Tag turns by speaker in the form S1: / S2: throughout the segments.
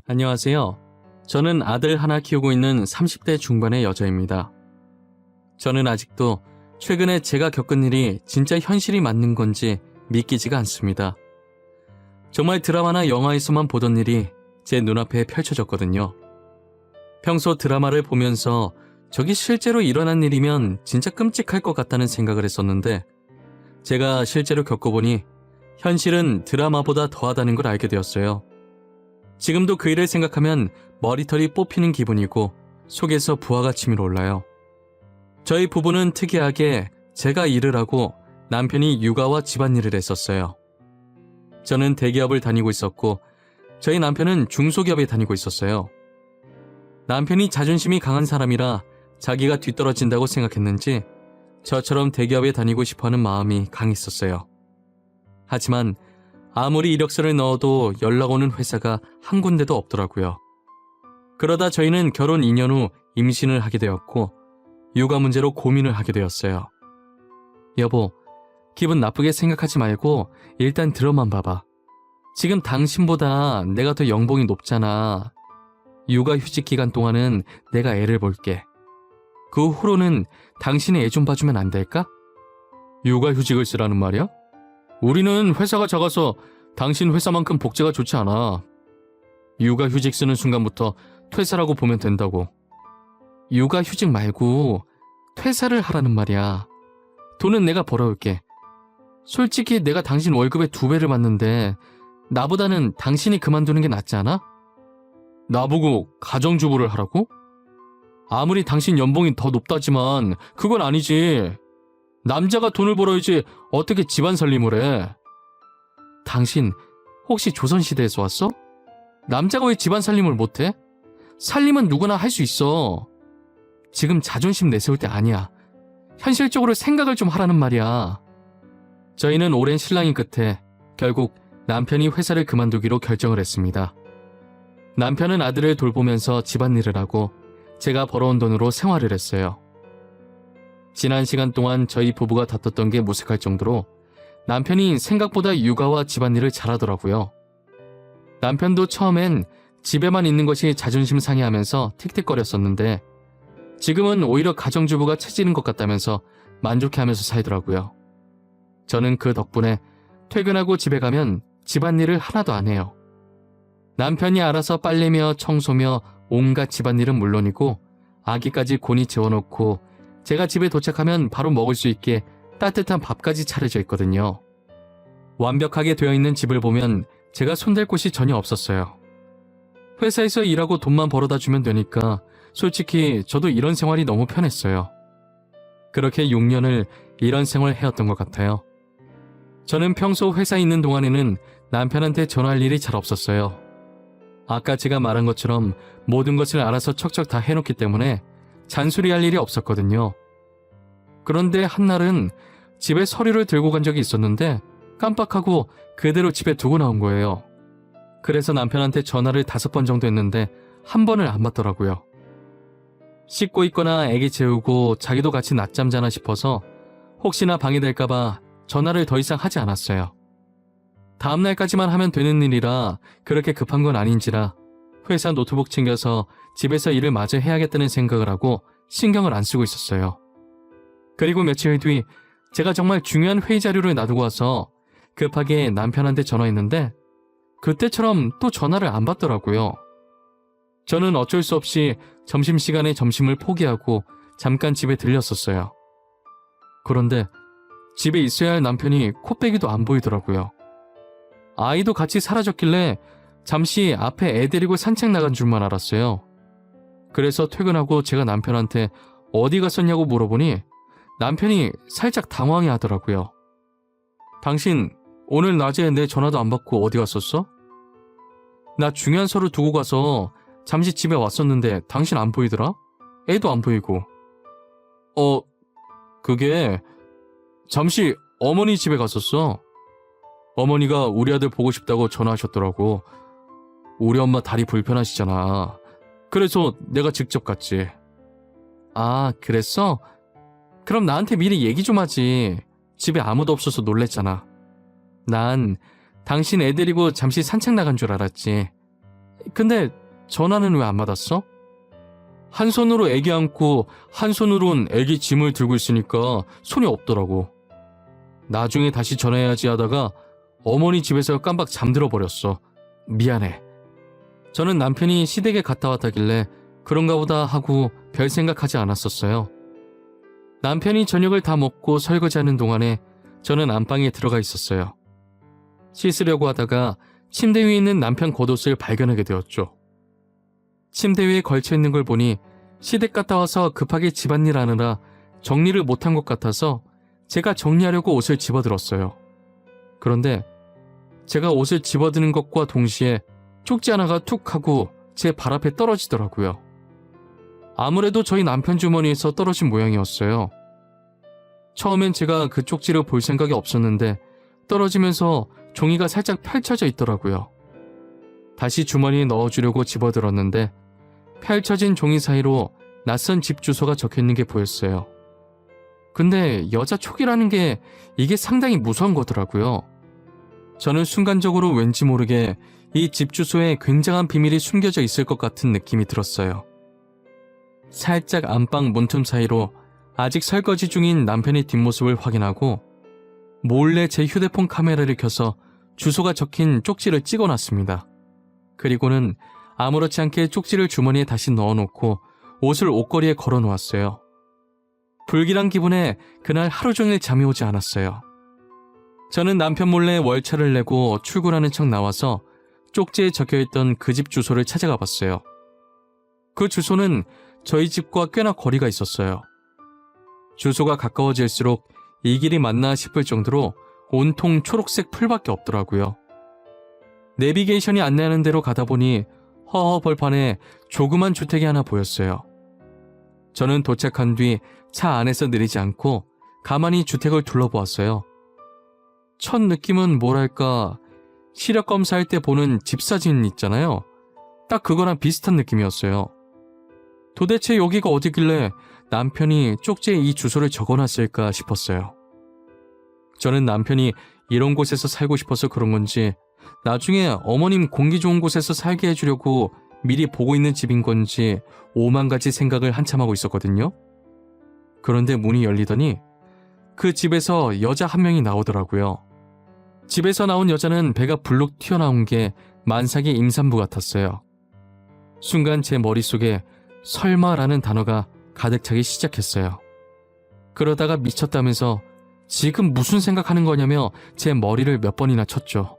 S1: 안녕하세요. 저는 아들 하나 키우고 있는 30대 중반의 여자입니다. 저는 아직도 최근에 제가 겪은 일이 진짜 현실이 맞는 건지 믿기지가 않습니다. 정말 드라마나 영화에서만 보던 일이 제 눈앞에 펼쳐졌거든요. 평소 드라마를 보면서 저게 실제로 일어난 일이면 진짜 끔찍할 것 같다는 생각을 했었는데 제가 실제로 겪어보니 현실은 드라마보다 더하다는 걸 알게 되었어요. 지금도 그 일을 생각하면 머리털이 뽑히는 기분이고 속에서 부하가 치밀어 올라요. 저희 부부는 특이하게 제가 일을 하고 남편이 육아와 집안일을 했었어요. 저는 대기업을 다니고 있었고 저희 남편은 중소기업에 다니고 있었어요. 남편이 자존심이 강한 사람이라 자기가 뒤떨어진다고 생각했는지 저처럼 대기업에 다니고 싶어하는 마음이 강했었어요. 하지만 아무리 이력서를 넣어도 연락 오는 회사가 한 군데도 없더라고요. 그러다 저희는 결혼 2년 후 임신을 하게 되었고 육아 문제로 고민을 하게 되었어요. 여보, 기분 나쁘게 생각하지 말고 일단 들어만 봐봐. 지금 당신보다 내가 더 연봉이 높잖아. 육아휴직 기간 동안은 내가 애를 볼게. 그 후로는 당신이 애 좀 봐주면 안 될까? 육아휴직을 쓰라는 말이야? 우리는 회사가 작아서 당신 회사만큼 복지가 좋지 않아. 육아휴직 쓰는 순간부터 퇴사라고 보면 된다고. 육아휴직 말고 퇴사를 하라는 말이야. 돈은 내가 벌어올게. 솔직히 내가 당신 월급의 2배를 받는데 나보다는 당신이 그만두는 게 낫지 않아? 나보고 가정주부를 하라고? 아무리 당신 연봉이 더 높다지만 그건 아니지. 남자가 돈을 벌어야지 어떻게 집안 살림을 해. 당신 혹시 조선시대에서 왔어? 남자가 왜 집안 살림을 못해? 살림은 누구나 할 수 있어. 지금 자존심 내세울 때 아니야. 현실적으로 생각을 좀 하라는 말이야. 저희는 오랜 신랑이 끝에 결국 남편이 회사를 그만두기로 결정을 했습니다. 남편은 아들을 돌보면서 집안일을 하고 제가 벌어온 돈으로 생활을 했어요. 지난 시간 동안 저희 부부가 다퉜던 게 무색할 정도로 남편이 생각보다 육아와 집안일을 잘하더라고요. 남편도 처음엔 집에만 있는 것이 자존심 상해하면서 틱틱거렸었는데 지금은 오히려 가정주부가 체질인 것 같다면서 만족해하면서 살더라고요. 저는 그 덕분에 퇴근하고 집에 가면 집안일을 하나도 안 해요. 남편이 알아서 빨래며 청소며 온갖 집안일은 물론이고 아기까지 곤히 재워놓고 제가 집에 도착하면 바로 먹을 수 있게 따뜻한 밥까지 차려져 있거든요. 완벽하게 되어 있는 집을 보면 제가 손댈 곳이 전혀 없었어요. 회사에서 일하고 돈만 벌어다 주면 되니까 솔직히 저도 이런 생활이 너무 편했어요. 그렇게 6년을 이런 생활을 해왔던 것 같아요. 저는 평소 회사에 있는 동안에는 남편한테 전화할 일이 잘 없었어요. 아까 제가 말한 것처럼 모든 것을 알아서 척척 다 해놓기 때문에 잔소리할 일이 없었거든요. 그런데 한날은 집에 서류를 들고 간 적이 있었는데 깜빡하고 그대로 집에 두고 나온 거예요. 그래서 남편한테 전화를 5번 정도 했는데 한 번을 안 받더라고요. 씻고 있거나 애기 재우고 자기도 같이 낮잠 자나 싶어서 혹시나 방해될까봐 전화를 더 이상 하지 않았어요. 다음날까지만 하면 되는 일이라 그렇게 급한 건 아닌지라 회사 노트북 챙겨서 집에서 일을 마저 해야겠다는 생각을 하고 신경을 안 쓰고 있었어요. 그리고 며칠 뒤 제가 정말 중요한 회의 자료를 놔두고 와서 급하게 남편한테 전화했는데 그때처럼 또 전화를 안 받더라고요. 저는 어쩔 수 없이 점심시간에 점심을 포기하고 잠깐 집에 들렸었어요. 그런데 집에 있어야 할 남편이 코빼기도 안 보이더라고요. 아이도 같이 사라졌길래 잠시 앞에 애 데리고 산책 나간 줄만 알았어요. 그래서 퇴근하고 제가 남편한테 어디 갔었냐고 물어보니 남편이 살짝 당황해 하더라고요. 당신 오늘 낮에 내 전화도 안 받고 어디 갔었어? 나 중요한 서류 두고 가서 잠시 집에 왔었는데 당신 안 보이더라? 애도 안 보이고. 그게 잠시 어머니 집에 갔었어. 어머니가 우리 아들 보고 싶다고 전화하셨더라고. 우리 엄마 다리 불편하시잖아. 그래서 내가 직접 갔지. 아, 그랬어? 그럼 나한테 미리 얘기 좀 하지. 집에 아무도 없어서 놀랬잖아. 난 당신 애 데리고 잠시 산책 나간 줄 알았지. 근데 전화는 왜 안 받았어? 한 손으로 애기 안고 한 손으론 애기 짐을 들고 있으니까 손이 없더라고. 나중에 다시 전화해야지 하다가 어머니 집에서 깜빡 잠들어 버렸어. 미안해. 저는 남편이 시댁에 갔다 왔다길래 그런가 보다 하고 별 생각하지 않았었어요. 남편이 저녁을 다 먹고 설거지하는 동안에 저는 안방에 들어가 있었어요. 씻으려고 하다가 침대 위에 있는 남편 겉옷을 발견하게 되었죠. 침대 위에 걸쳐있는 걸 보니 시댁 갔다 와서 급하게 집안일 하느라 정리를 못한 것 같아서 제가 정리하려고 옷을 집어들었어요. 그런데 제가 옷을 집어드는 것과 동시에 쪽지 하나가 툭 하고 제 발 앞에 떨어지더라고요. 아무래도 저희 남편 주머니에서 떨어진 모양이었어요. 처음엔 제가 그 쪽지를 볼 생각이 없었는데 떨어지면서 종이가 살짝 펼쳐져 있더라고요. 다시 주머니에 넣어주려고 집어들었는데 펼쳐진 종이 사이로 낯선 집 주소가 적혀있는 게 보였어요. 근데 여자 촉이라는 게 이게 상당히 무서운 거더라고요. 저는 순간적으로 왠지 모르게 이 집 주소에 굉장한 비밀이 숨겨져 있을 것 같은 느낌이 들었어요. 살짝 안방 문틈 사이로 아직 설거지 중인 남편의 뒷모습을 확인하고 몰래 제 휴대폰 카메라를 켜서 주소가 적힌 쪽지를 찍어놨습니다. 그리고는 아무렇지 않게 쪽지를 주머니에 다시 넣어놓고 옷을 옷걸이에 걸어놓았어요. 불길한 기분에 그날 하루 종일 잠이 오지 않았어요. 저는 남편 몰래 월차를 내고 출근하는 척 나와서 쪽지에 적혀있던 그 집 주소를 찾아가 봤어요. 그 주소는 저희 집과 꽤나 거리가 있었어요. 주소가 가까워질수록 이 길이 맞나 싶을 정도로 온통 초록색 풀밖에 없더라고요. 내비게이션이 안내하는 대로 가다 보니 허허 벌판에 조그만 주택이 하나 보였어요. 저는 도착한 뒤 차 안에서 내리지 않고 가만히 주택을 둘러보았어요. 첫 느낌은 뭐랄까 시력 검사할 때 보는 집 사진 있잖아요. 딱 그거랑 비슷한 느낌이었어요. 도대체 여기가 어디길래 남편이 쪽지에 이 주소를 적어놨을까 싶었어요. 저는 남편이 이런 곳에서 살고 싶어서 그런 건지 나중에 어머님 공기 좋은 곳에서 살게 해주려고 미리 보고 있는 집인 건지 오만 가지 생각을 한참 하고 있었거든요. 그런데 문이 열리더니 그 집에서 여자 한 명이 나오더라고요. 집에서 나온 여자는 배가 불룩 튀어나온 게 만삭의 임산부 같았어요. 순간 제 머릿속에 설마라는 단어가 가득 차기 시작했어요. 그러다가 미쳤다면서 지금 무슨 생각하는 거냐며 제 머리를 몇 번이나 쳤죠.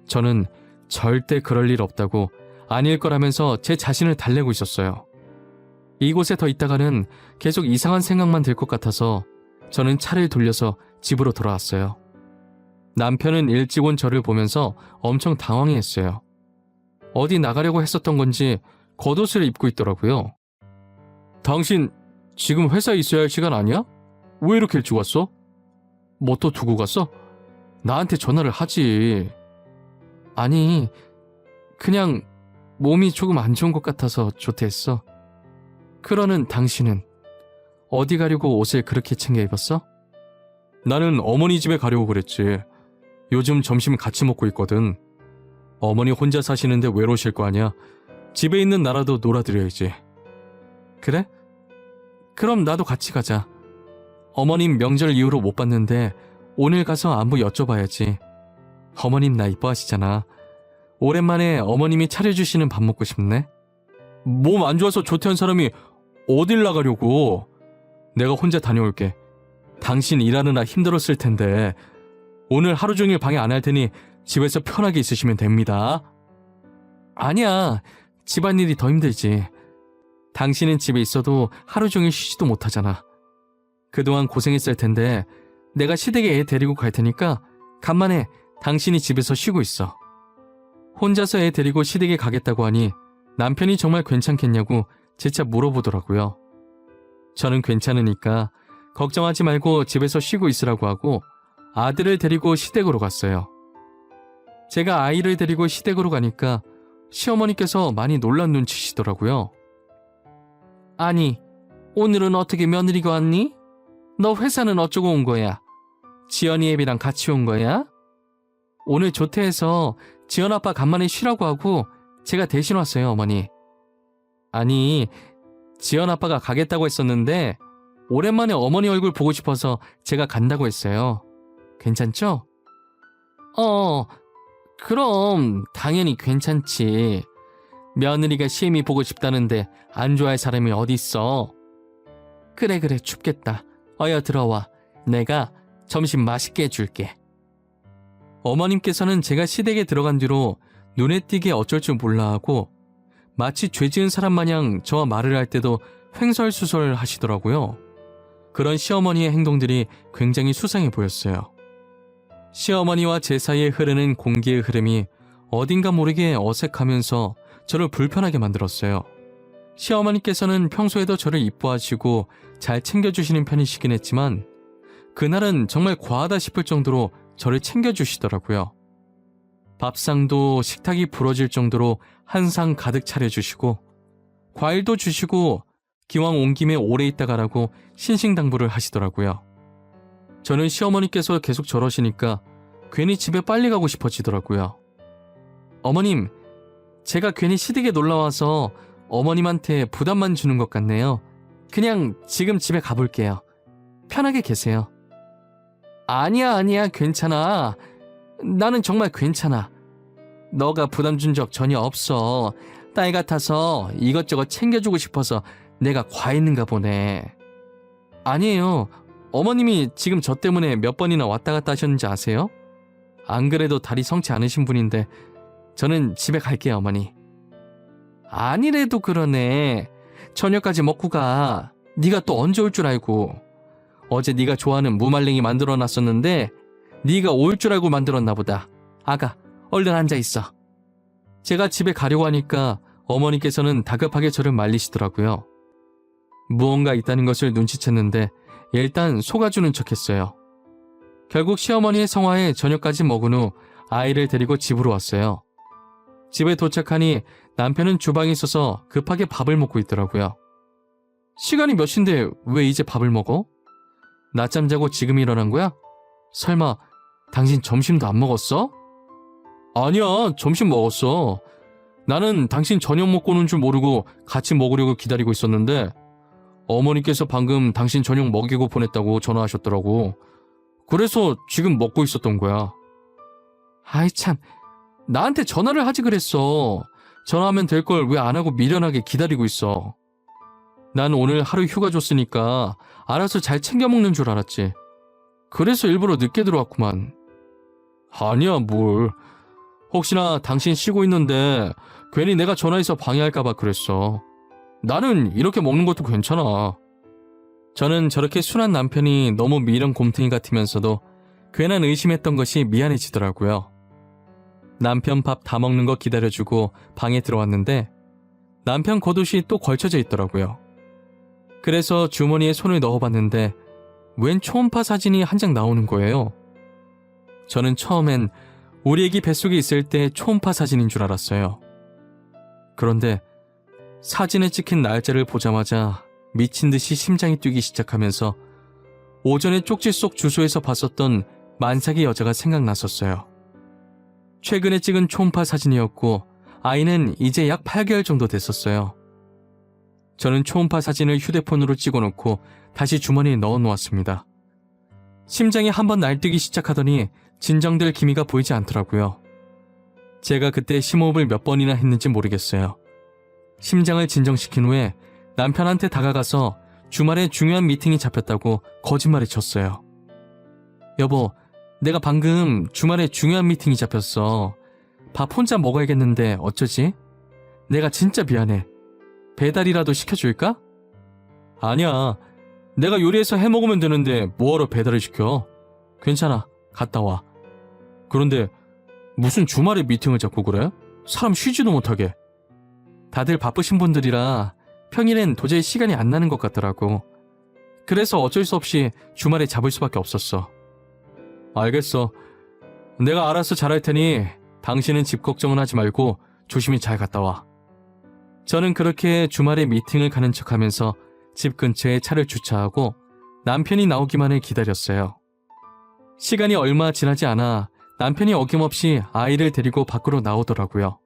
S1: 저는 절대 그럴 일 없다고 아닐 거라면서 제 자신을 달래고 있었어요. 이곳에 더 있다가는 계속 이상한 생각만 들 것 같아서 저는 차를 돌려서 집으로 돌아왔어요. 남편은 일찍 온 저를 보면서 엄청 당황해했어요. 어디 나가려고 했었던 건지 겉옷을 입고 있더라고요. 당신 지금 회사에 있어야 할 시간 아니야? 왜 이렇게 일찍 왔어? 뭐 또 두고 갔어? 나한테 전화를 하지. 아니, 그냥 몸이 조금 안 좋은 것 같아서 조퇴했어. 그러는 당신은 어디 가려고 옷을 그렇게 챙겨 입었어? 나는 어머니 집에 가려고 그랬지. 요즘 점심 같이 먹고 있거든. 어머니 혼자 사시는데 외로우실 거 아니야. 집에 있는 나라도 놀아드려야지. 그래? 그럼 나도 같이 가자. 어머님 명절 이후로 못 봤는데 오늘 가서 안부 여쭤봐야지. 어머님 나 이뻐하시잖아. 오랜만에 어머님이 차려주시는 밥 먹고 싶네. 몸 안 좋아서 조퇴한 사람이 어딜 나가려고. 내가 혼자 다녀올게. 당신 일하느라 힘들었을 텐데 오늘 하루 종일 방해 안 할 테니 집에서 편하게 있으시면 됩니다. 아니야. 집안일이 더 힘들지. 당신은 집에 있어도 하루 종일 쉬지도 못하잖아. 그동안 고생했을 텐데 내가 시댁에 애 데리고 갈 테니까 간만에 당신이 집에서 쉬고 있어. 혼자서 애 데리고 시댁에 가겠다고 하니 남편이 정말 괜찮겠냐고 재차 물어보더라고요. 저는 괜찮으니까 걱정하지 말고 집에서 쉬고 있으라고 하고 아들을 데리고 시댁으로 갔어요. 제가 아이를 데리고 시댁으로 가니까 시어머니께서 많이 놀란 눈치시더라고요. 아니, 오늘은 어떻게 며느리가 왔니? 너 회사는 어쩌고 온 거야? 지연이 애비랑 같이 온 거야? 오늘 조퇴해서 지연 아빠 간만에 쉬라고 하고 제가 대신 왔어요, 어머니. 아니, 지연 아빠가 가겠다고 했었는데 오랜만에 어머니 얼굴 보고 싶어서 제가 간다고 했어요. 괜찮죠? 그럼 당연히 괜찮지. 며느리가 시애미 보고 싶다는데 안 좋아할 사람이 어딨어. 그래 춥겠다. 어여 들어와. 내가 점심 맛있게 해줄게. 어머님께서는 제가 시댁에 들어간 뒤로 눈에 띄게 어쩔 줄 몰라 하고 마치 죄 지은 사람 마냥 저와 말을 할 때도 횡설수설 하시더라고요. 그런 시어머니의 행동들이 굉장히 수상해 보였어요. 시어머니와 제 사이에 흐르는 공기의 흐름이 어딘가 모르게 어색하면서 저를 불편하게 만들었어요. 시어머니께서는 평소에도 저를 이뻐하시고 잘 챙겨주시는 편이시긴 했지만 그날은 정말 과하다 싶을 정도로 저를 챙겨주시더라고요. 밥상도 식탁이 부러질 정도로 한 상 가득 차려주시고 과일도 주시고 기왕 온 김에 오래 있다 가라고 신신당부를 하시더라고요. 저는 시어머니께서 계속 저러시니까 괜히 집에 빨리 가고 싶어지더라고요. 어머님, 제가 괜히 시댁에 놀러와서 어머님한테 부담만 주는 것 같네요. 그냥 지금 집에 가볼게요. 편하게 계세요. 아니야, 괜찮아. 나는 정말 괜찮아. 너가 부담 준 적 전혀 없어. 딸 같아서 이것저것 챙겨주고 싶어서 내가 과했는가 보네. 아니에요. 어머님이 지금 저 때문에 몇 번이나 왔다 갔다 하셨는지 아세요? 안 그래도 다리 성치 않으신 분인데 저는 집에 갈게요, 어머니. 아니래도 그러네. 저녁까지 먹고 가. 네가 또 언제 올 줄 알고. 어제 네가 좋아하는 무말랭이 만들어놨었는데 네가 올 줄 알고 만들었나 보다. 아가, 얼른 앉아있어. 제가 집에 가려고 하니까 어머니께서는 다급하게 저를 말리시더라고요. 무언가 있다는 것을 눈치챘는데 일단 속아주는 척했어요. 결국 시어머니의 성화에 저녁까지 먹은 후 아이를 데리고 집으로 왔어요. 집에 도착하니 남편은 주방에 있어서 급하게 밥을 먹고 있더라고요. 시간이 몇 시인데 왜 이제 밥을 먹어? 낮잠 자고 지금 일어난 거야? 설마 당신 점심도 안 먹었어? 아니야, 점심 먹었어. 나는 당신 저녁 먹고 오는 줄 모르고 같이 먹으려고 기다리고 있었는데 어머니께서 방금 당신 저녁 먹이고 보냈다고 전화하셨더라고. 그래서 지금 먹고 있었던 거야. 아이 참, 나한테 전화를 하지 그랬어. 전화하면 될 걸 왜 안 하고 미련하게 기다리고 있어. 난 오늘 하루 휴가 줬으니까 알아서 잘 챙겨 먹는 줄 알았지. 그래서 일부러 늦게 들어왔구만. 아니야, 뭘. 혹시나 당신 쉬고 있는데 괜히 내가 전화해서 방해할까봐 그랬어. 나는 이렇게 먹는 것도 괜찮아. 저는 저렇게 순한 남편이 너무 미련 곰탱이 같으면서도 괜한 의심했던 것이 미안해지더라고요. 남편 밥 다 먹는 거 기다려주고 방에 들어왔는데 남편 겉옷이 또 걸쳐져 있더라고요. 그래서 주머니에 손을 넣어봤는데 웬 초음파 사진이 한 장 나오는 거예요. 저는 처음엔 우리 애기 뱃속에 있을 때 초음파 사진인 줄 알았어요. 그런데 사진에 찍힌 날짜를 보자마자 미친 듯이 심장이 뛰기 시작하면서 오전에 쪽지 속 주소에서 봤었던 만삭의 여자가 생각났었어요. 최근에 찍은 초음파 사진이었고 아이는 이제 약 8개월 정도 됐었어요. 저는 초음파 사진을 휴대폰으로 찍어놓고 다시 주머니에 넣어놓았습니다. 심장이 한번 날뛰기 시작하더니 진정될 기미가 보이지 않더라고요. 제가 그때 심호흡을 몇 번이나 했는지 모르겠어요. 심장을 진정시킨 후에 남편한테 다가가서 주말에 중요한 미팅이 잡혔다고 거짓말을 쳤어요. 여보, 내가 방금 주말에 중요한 미팅이 잡혔어. 밥 혼자 먹어야겠는데 어쩌지? 내가 진짜 미안해. 배달이라도 시켜줄까? 아니야. 내가 요리해서 해먹으면 되는데 뭐하러 배달을 시켜? 괜찮아. 갔다 와. 그런데 무슨 주말에 미팅을 잡고 그래? 사람 쉬지도 못하게. 다들 바쁘신 분들이라 평일엔 도저히 시간이 안 나는 것 같더라고. 그래서 어쩔 수 없이 주말에 잡을 수밖에 없었어. 알겠어. 내가 알아서 잘할 테니 당신은 집 걱정은 하지 말고 조심히 잘 갔다 와. 저는 그렇게 주말에 미팅을 가는 척하면서 집 근처에 차를 주차하고 남편이 나오기만을 기다렸어요. 시간이 얼마 지나지 않아 남편이 어김없이 아이를 데리고 밖으로 나오더라고요.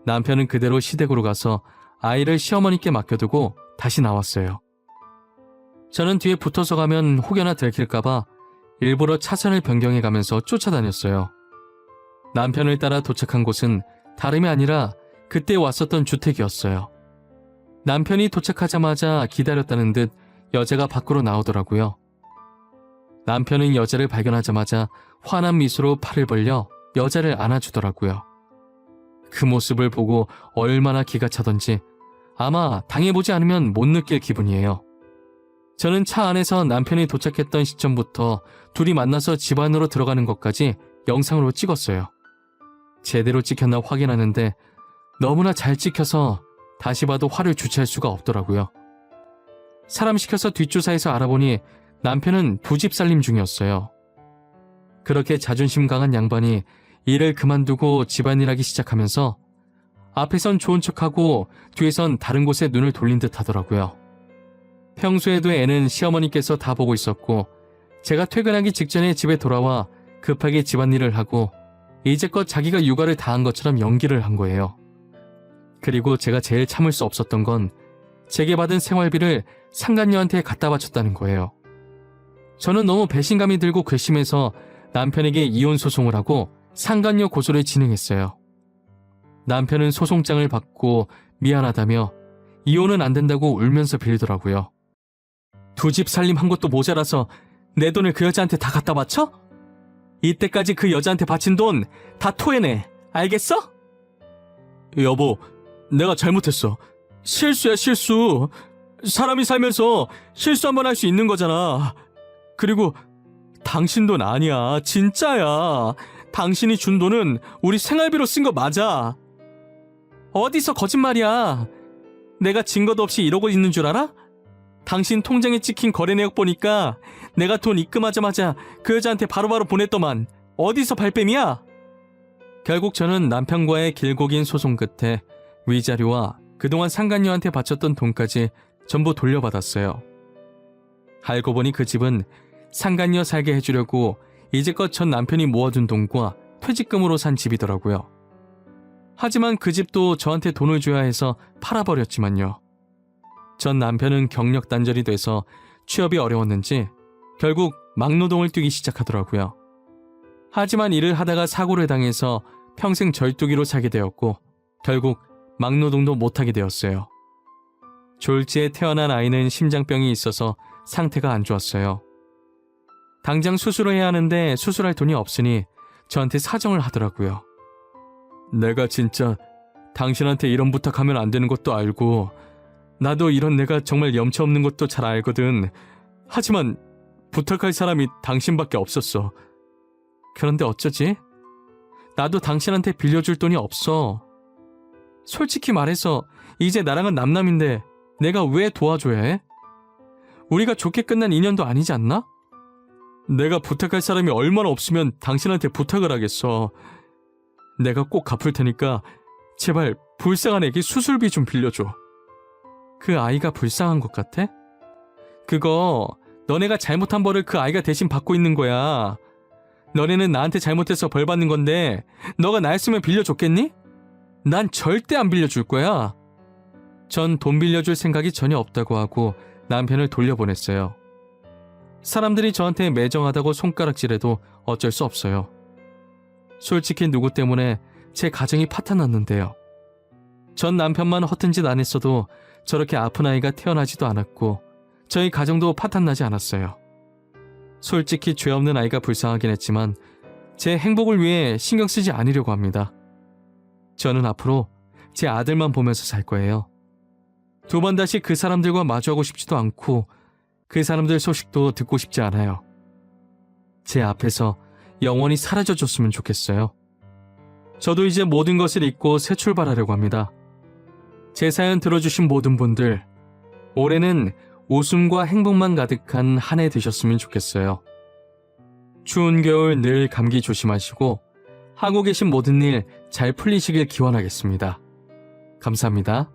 S1: 남편은 그대로 시댁으로 가서 아이를 시어머니께 맡겨두고 다시 나왔어요. 저는 뒤에 붙어서 가면 혹여나 들킬까봐 일부러 차선을 변경해가면서 쫓아다녔어요. 남편을 따라 도착한 곳은 다름이 아니라 그때 왔었던 주택이었어요. 남편이 도착하자마자 기다렸다는 듯 여자가 밖으로 나오더라고요. 남편은 여자를 발견하자마자 환한 미소로 팔을 벌려 여자를 안아주더라고요. 그 모습을 보고 얼마나 기가 차던지 아마 당해보지 않으면 못 느낄 기분이에요. 저는 차 안에서 남편이 도착했던 시점부터 둘이 만나서 집 안으로 들어가는 것까지 영상으로 찍었어요. 제대로 찍혔나 확인하는데 너무나 잘 찍혀서 다시 봐도 화를 주체할 수가 없더라고요. 사람 시켜서 뒷조사에서 알아보니 남편은 2집 살림 중이었어요. 그렇게 자존심 강한 양반이 일을 그만두고 집안일하기 시작하면서 앞에선 좋은 척하고 뒤에선 다른 곳에 눈을 돌린 듯 하더라고요. 평소에도 애는 시어머니께서 다 보고 있었고 제가 퇴근하기 직전에 집에 돌아와 급하게 집안일을 하고 이제껏 자기가 육아를 다 한 것처럼 연기를 한 거예요. 그리고 제가 제일 참을 수 없었던 건 제게 받은 생활비를 상간녀한테 갖다 바쳤다는 거예요. 저는 너무 배신감이 들고 괘씸해서 남편에게 이혼 소송을 하고 상간녀 고소를 진행했어요. 남편은 소송장을 받고 미안하다며 이혼은 안 된다고 울면서 빌더라고요. 2집 살림 한 것도 모자라서 내 돈을 그 여자한테 다 갖다 바쳐? 이때까지 그 여자한테 바친 돈 다 토해내. 알겠어? 여보, 내가 잘못했어. 실수야, 실수. 사람이 살면서 실수 한번 할 수 있는 거잖아. 그리고 당신 돈 아니야. 진짜야. 당신이 준 돈은 우리 생활비로 쓴 거 맞아. 어디서 거짓말이야. 내가 증거도 없이 이러고 있는 줄 알아? 당신 통장에 찍힌 거래 내역 보니까 내가 돈 입금하자마자 그 여자한테 바로바로 보냈더만. 어디서 발뺌이야? 결국 저는 남편과의 길고 긴 소송 끝에 위자료와 그동안 상간녀한테 바쳤던 돈까지 전부 돌려받았어요. 알고 보니 그 집은 상간녀 살게 해주려고 이제껏 전 남편이 모아둔 돈과 퇴직금으로 산 집이더라고요. 하지만 그 집도 저한테 돈을 줘야 해서 팔아버렸지만요. 전 남편은 경력 단절이 돼서 취업이 어려웠는지 결국 막노동을 뛰기 시작하더라고요. 하지만 일을 하다가 사고를 당해서 평생 절뚝이로 살게 되었고 결국 막노동도 못하게 되었어요. 졸지에 태어난 아이는 심장병이 있어서 상태가 안 좋았어요. 당장 수술을 해야 하는데 수술할 돈이 없으니 저한테 사정을 하더라고요. 내가 진짜 당신한테 이런 부탁하면 안 되는 것도 알고 나도 이런 내가 정말 염치 없는 것도 잘 알거든. 하지만 부탁할 사람이 당신밖에 없었어. 그런데 어쩌지? 나도 당신한테 빌려줄 돈이 없어. 솔직히 말해서 이제 나랑은 남남인데 내가 왜 도와줘야 해? 우리가 좋게 끝난 인연도 아니지 않나? 내가 부탁할 사람이 얼마나 없으면 당신한테 부탁을 하겠어. 내가 꼭 갚을 테니까 제발 불쌍한 애기 수술비 좀 빌려줘. 그 아이가 불쌍한 것 같아? 그거 너네가 잘못한 벌을 그 아이가 대신 받고 있는 거야. 너네는 나한테 잘못해서 벌 받는 건데 너가 나였으면 빌려줬겠니? 난 절대 안 빌려줄 거야. 전 돈 빌려줄 생각이 전혀 없다고 하고 남편을 돌려보냈어요. 사람들이 저한테 매정하다고 손가락질해도 어쩔 수 없어요. 솔직히 누구 때문에 제 가정이 파탄났는데요. 전 남편만 허튼 짓 안 했어도 저렇게 아픈 아이가 태어나지도 않았고 저희 가정도 파탄나지 않았어요. 솔직히 죄 없는 아이가 불쌍하긴 했지만 제 행복을 위해 신경 쓰지 않으려고 합니다. 저는 앞으로 제 아들만 보면서 살 거예요. 2번 다시 그 사람들과 마주하고 싶지도 않고 그 사람들 소식도 듣고 싶지 않아요. 제 앞에서 영원히 사라져줬으면 좋겠어요. 저도 이제 모든 것을 잊고 새 출발하려고 합니다. 제 사연 들어주신 모든 분들, 올해는 웃음과 행복만 가득한 한 해 되셨으면 좋겠어요. 추운 겨울 늘 감기 조심하시고 하고 계신 모든 일 잘 풀리시길 기원하겠습니다. 감사합니다.